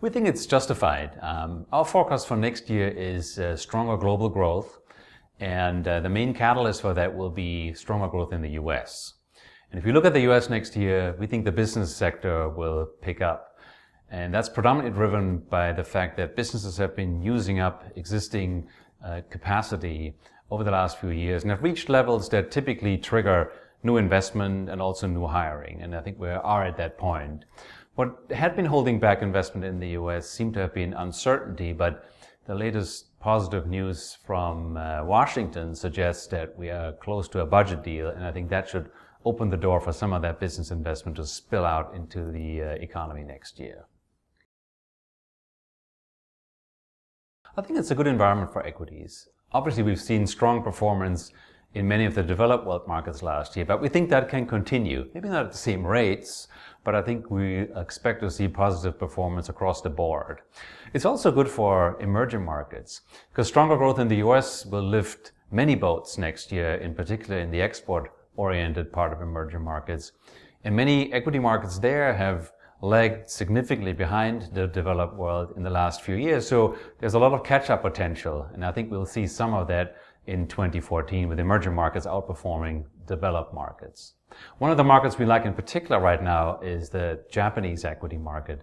We think it's justified. Our forecast for next year is stronger global growth, and the main catalyst for that will be stronger growth in the US. And if you look at the US next year, we think the business sector will pick up. And that's predominantly driven by the fact that businesses have been using up existing capacity over the last few years and have reached levels that typically trigger new investment and also new hiring. And I think we are at that point. What had been holding back investment in the US seemed to have been uncertainty, but the latest positive news from Washington suggests that we are close to a budget deal, and I think that should open the door for some of that business investment to spill out into the economy next year. I think it's a good environment for equities. Obviously, we've seen strong performance in many of the developed world markets last year, but we think that can continue. Maybe not at the same rates, but I think we expect to see positive performance across the board. It's also good for emerging markets, because stronger growth in the US will lift many boats next year, in particular in the export-oriented part of emerging markets. And many equity markets there have lagged significantly behind the developed world in the last few years. So there's a lot of catch-up potential, and I think we'll see some of that in 2014 with emerging markets outperforming developed markets. One of the markets we like in particular right now is the Japanese equity market.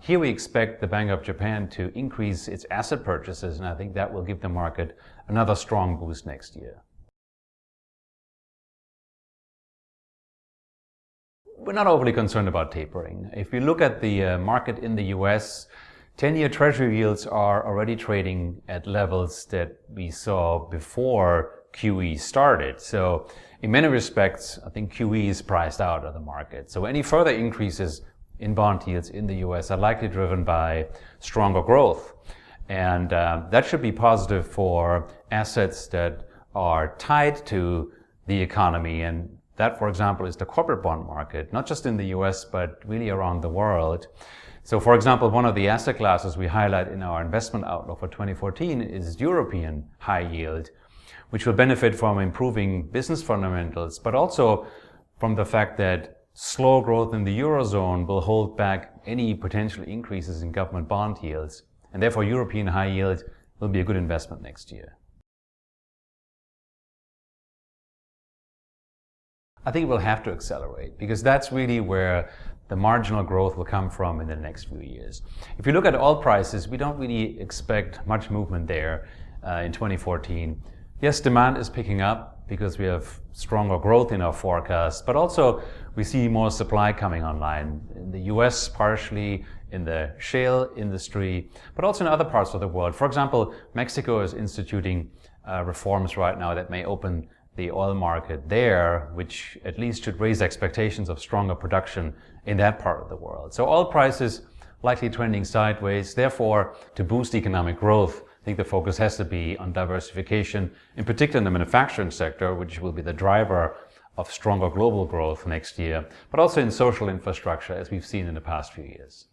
Here we expect the Bank of Japan to increase its asset purchases, and I think that will give the market another strong boost next year. We're not overly concerned about tapering. If we look at the market in the US, 10-year Treasury yields are already trading at levels that we saw before QE started. So in many respects, I think QE is priced out of the market. So any further increases in bond yields in the US are likely driven by stronger growth. And that should be positive for assets that are tied to the economy. And that, for example, is the corporate bond market, not just in the US, but really around the world. So, for example, one of the asset classes we highlight in our investment outlook for 2014 is European high yield, which will benefit from improving business fundamentals, but also from the fact that slow growth in the Eurozone will hold back any potential increases in government bond yields. And therefore, European high yield will be a good investment next year. I think we'll have to accelerate, because that's really where the marginal growth will come from in the next few years. If you look at oil prices, we don't really expect much movement there in 2014. Yes, demand is picking up because we have stronger growth in our forecast, but also we see more supply coming online in the US, partially in the shale industry, but also in other parts of the world. For example, Mexico is instituting reforms right now that may open the oil market there, which at least should raise expectations of stronger production in that part of the world. So oil prices likely trending sideways. Therefore, to boost economic growth, I think the focus has to be on diversification, in particular in the manufacturing sector, which will be the driver of stronger global growth next year, but also in social infrastructure, as we've seen in the past few years.